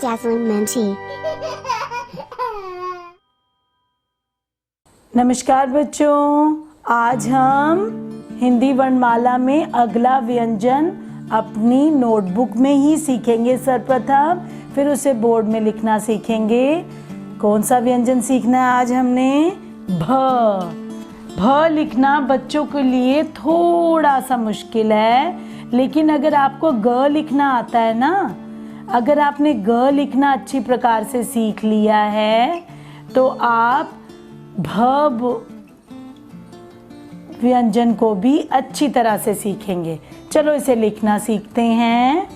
Dazzling Minty। नमस्कार बच्चों, आज हम हिंदी वर्णमाला में अगला व्यंजन अपनी नोटबुक में ही सीखेंगे सर्वप्रथम, फिर उसे बोर्ड में लिखना सीखेंगे। कौन सा व्यंजन सीखना है आज हमने? भ लिखना बच्चों के लिए थोड़ा सा मुश्किल है, लेकिन अगर आपको ग लिखना आता है ना, अगर आपने ग लिखना अच्छी प्रकार से सीख लिया है तो आप भ व्यंजन को भी अच्छी तरह से सीखेंगे। चलो इसे लिखना सीखते हैं।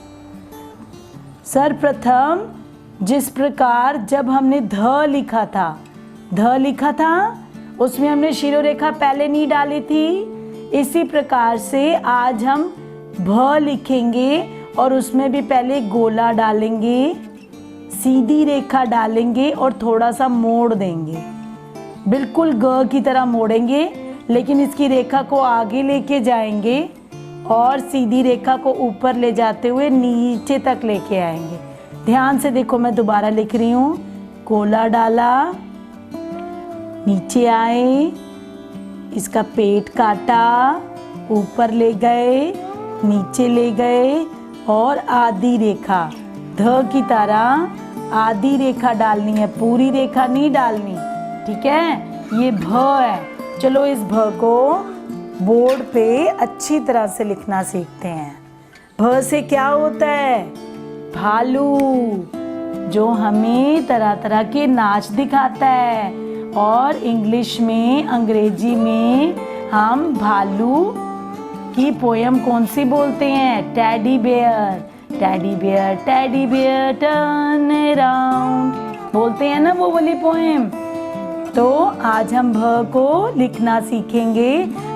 सर्वप्रथम जिस प्रकार जब हमने ध लिखा था उसमें हमने शिरोरेखा पहले नहीं डाली थी, इसी प्रकार से आज हम भ लिखेंगे और उसमें भी पहले गोला डालेंगे, सीधी रेखा डालेंगे और थोड़ा सा मोड़ देंगे, बिल्कुल ग की तरह मोड़ेंगे, लेकिन इसकी रेखा को आगे लेके जाएंगे और सीधी रेखा को ऊपर ले जाते हुए नीचे तक लेके आएंगे। ध्यान से देखो, मैं दोबारा लिख रही हूँ। गोला डाला, नीचे आए, इसका पेट काटा, ऊपर ले गए, नीचे ले गए और आधी रेखा ध की तरह आधी रेखा डालनी है, पूरी रेखा नहीं डालनी, ठीक है? ये भ है। चलो इस भ को बोर्ड पे अच्छी तरह से लिखना सीखते हैं। भ से क्या होता है? भालू, जो हमें तरह तरह के नाच दिखाता है, और इंग्लिश में, अंग्रेजी में हम भालू की पोयम कौन सी बोलते हैं? Teddy bear, teddy bear, teddy bear turn around, बोलते हैं ना वो वाली पोयम। तो आज हम भ को लिखना सीखेंगे।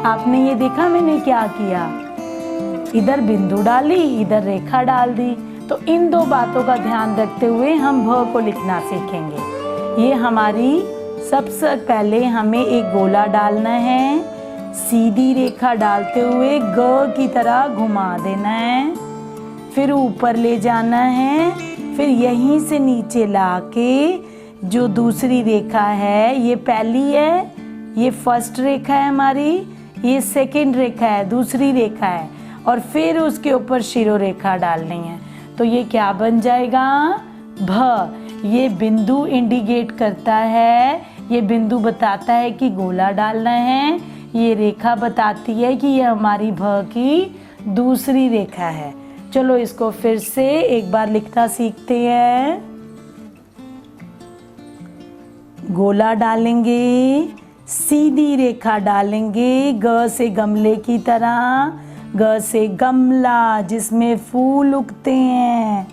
आपने ये देखा मैंने क्या किया? इधर बिंदु डाली, इधर रेखा डाल दी। तो इन दो बातों का ध्यान रखते हुए हम भ को लिखना सीखेंगे। ये हमारी सबसे पहले हमें एक गोला डालना है, सीधी रेखा डालते हुए ग की तरह घुमा देना है, फिर ऊपर ले जाना है, फिर यहीं से नीचे लाके जो दूसरी रेखा है, ये पहली है, ये फर्स्ट रेखा है हमारी, ये सेकंड रेखा है, दूसरी रेखा है, और फिर उसके ऊपर शिरोरेखा डालनी है। तो ये क्या बन जाएगा? भ। ये बिंदु इंडिकेट करता है, ये बिंदु बताता है कि गोला डालना है, ये रेखा बताती है कि ये हमारी भ की दूसरी रेखा है। चलो इसको फिर से एक बार लिखना सीखते हैं। गोला डालेंगे, सीधी रेखा डालेंगे, ग से गमले की तरह, ग से गमला जिसमें फूल उगते हैं।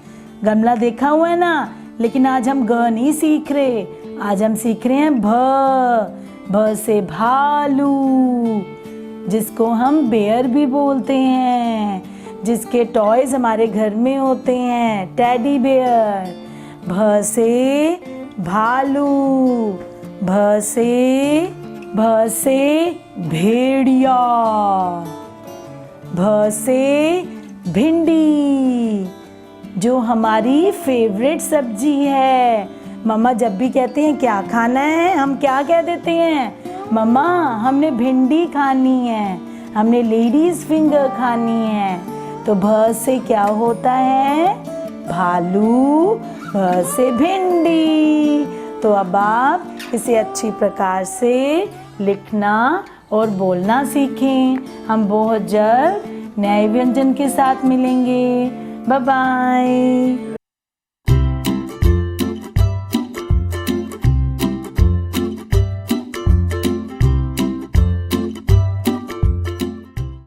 गमला देखा हुआ है ना, लेकिन आज हम ग नहीं सीख रहे, आज हम सीख रहे हैं भ। भ से भालू, जिसको हम बेयर भी बोलते हैं, जिसके टॉयज हमारे घर में होते हैं, टेडी बेयर। भ से भालू, भ से भेड़िया, भ से भिंडी, जो हमारी फेवरेट सब्जी है। मम्मा जब भी कहते हैं क्या खाना है, हम क्या कह देते हैं? मम्मा हमने भिंडी खानी है, हमने लेडीज फिंगर खानी है। तो भ से क्या होता है? भालू, भ से भिंडी। तो अब आप इसे अच्छी प्रकार से लिखना और बोलना सीखें। हम बहुत जल्द नए व्यंजन के साथ मिलेंगे। Bye bye.